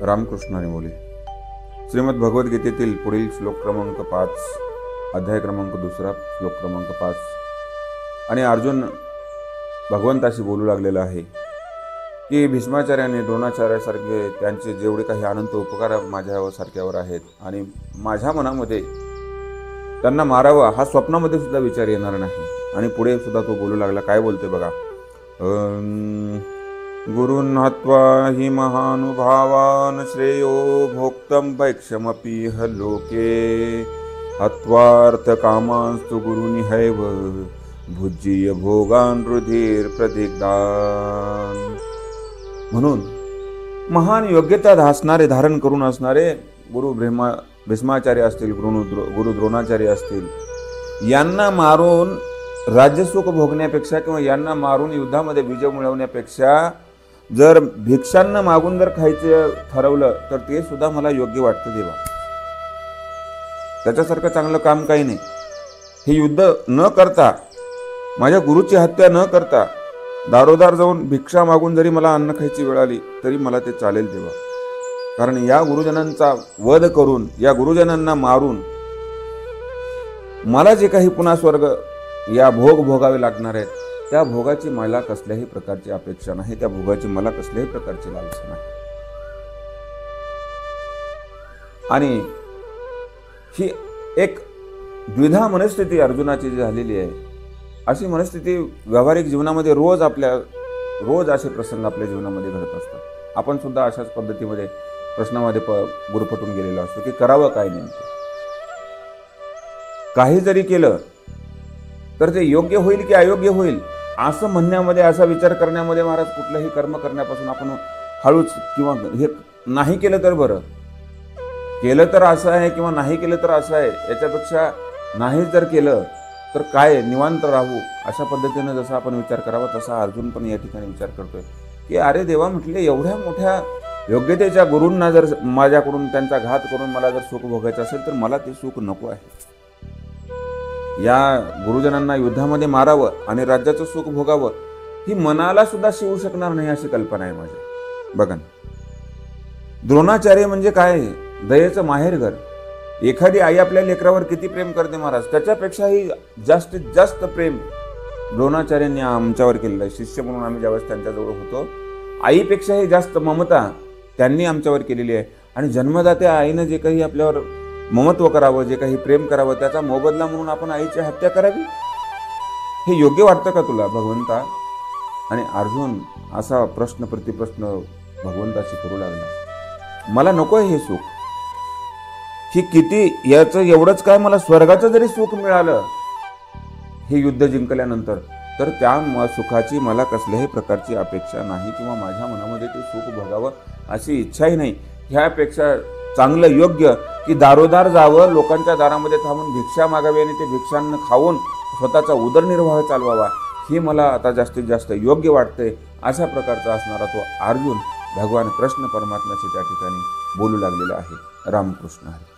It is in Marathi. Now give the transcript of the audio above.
रामकृष्ण हरी बोले। श्रीमद भगवद्गीतेतील पुढील श्लोक क्रमांक 5, अध्याय क्रमांक 2, श्लोक क्रमांक 5। आणि अर्जुन भगवंताशी बोलू लागलेला आहे की भीष्माचार्याने द्रोणाचार्यासारखे त्यांचे जेवढे काही अनंत उपकार माझ्यासारख्यावर आहेत आणि माझ्या मनामध्ये त्यांना मारावा हा स्वप्नामध्ये सुद्धा विचार येणार नाही। आणि पुढे सुद्धा तो बोलू लागला, काय बोलतोय बघा, गुरुन् हत्वा हि महानुभावान् श्रेयो भोक्तं भैक्षमपीह लोके हत्वार्थ कामांस्तु गुरुनिहैव भुज्यीय भोगान् रुधिर प्रदिग्धान्। म्हणून महान योग्यता धारण करून असणारे गुरु भीष्माचार्य असतील, गुरु द्रोणाचार्य असतील, यांना मारून राज्यसुख भोगण्यापेक्षा किंवा यांना मारून युद्धामध्ये विजय मिळवण्यापेक्षा जर भिक्षांना मागून जर खायचं ठरवलं तर ते सुद्धा मला योग्य वाटतं देवा। त्याच्यासारखं चांगलं काम काही नाही। हे युद्ध न करता, माझ्या गुरुची हत्या न करता, दारोदार जाऊन भिक्षा मागून जरी मला अन्न खायची वेळ आली तरी मला ते चालेल देवा। कारण या गुरुजनांचा वध करून, या गुरुजनांना मारून मला जे काही पुन्हा स्वर्ग या भोग भोगावे लागणार आहेत, त्या भोगाची मला कसल्याही प्रकारची अपेक्षा नाही, त्या भोगाची मला कसल्याही प्रकारची लालसा नाही। आणि ही एक द्विधा मनस्थिती अर्जुनाची जी झालेली आहे, अशी मनस्थिती व्यावहारिक जीवनामध्ये रोज असे प्रसंग आपल्या जीवनामध्ये घडत असतात। आपण सुद्धा अशाच पद्धतीमध्ये प्रश्नामध्ये गुरफटून गेलेलो असतो की करावं काय नेमकं। काही जरी केलं तर ते योग्य होईल की अयोग्य होईल असं म्हणण्यामध्ये, असा विचार करण्यामध्ये महाराज कुठलंही कर्म करण्यापासून आपण हळूच, किंवा हे नाही केलं तर बरं, केलं तर असं आहे किंवा नाही केलं तर असं आहे, याच्यापेक्षा नाही जर केलं तर काय निवांत राहू, अशा पद्धतीने जसा आपण विचार करावा तसा अर्जुन पण या ठिकाणी विचार करतोय की अरे देवा, म्हटले एवढ्या मोठ्या योग्यतेच्या गुरूंना जर माझ्याकडून त्यांचा घात करून मला जर सुख भोगायचं असेल तर मला ते सुख नको आहे। या गुरुजनांना युद्धामध्ये मारावं आणि राज्याचं सुख भोगावं ही मनाला सुद्धा शिवू शकणार नाही अशी कल्पना आहे माझी। बघा, द्रोणाचार्य म्हणजे काय, दयेचं माहेरघर। एखादी आई आपल्या लेकरावर किती प्रेम करते महाराज, त्याच्यापेक्षाही जास्तीत जास्त प्रेम द्रोणाचार्यांनी आमच्यावर केलेलं आहे। शिष्य म्हणून आम्ही ज्यावेळेस त्यांच्याजवळ होतो, आईपेक्षाही जास्त ममता त्यांनी आमच्यावर केलेली आहे। आणि जन्मदात्या आईनं जे काही आपल्यावर ममत्व करावं, जे काही प्रेम करावं, त्याचा मोबदला म्हणून आपण आईची हत्या करावी, हे योग्य वाटतं का तुला भगवंता? आणि अर्जुन असा प्रश्न प्रतिप्रश्न भगवंताशी करू लागला, मला नको आहे हे सुख, ही किती याचं एवढंच काय, मला स्वर्गाचं जरी सुख मिळालं हे युद्ध जिंकल्यानंतर तर त्या सुखाची मला कसल्याही प्रकारची अपेक्षा नाही, किंवा माझ्या मनामध्ये ते सुख भोगावं अशी इच्छाही नाही। ह्यापेक्षा चांगलं योग्य की दारोदार जावं, लोकांच्या दारामध्ये थांबून भिक्षा मागावी आणि ते भिक्षांना खाऊन स्वतःचा उदरनिर्वाह चालवावा, हे मला आता जास्तीत जास्त योग्य वाटते। अशा प्रकारचा असणारा तो अर्जुन भगवान कृष्ण परमात्म्याचे त्या ठिकाणी बोलू लागलेला आहे। रामकृष्ण हरी।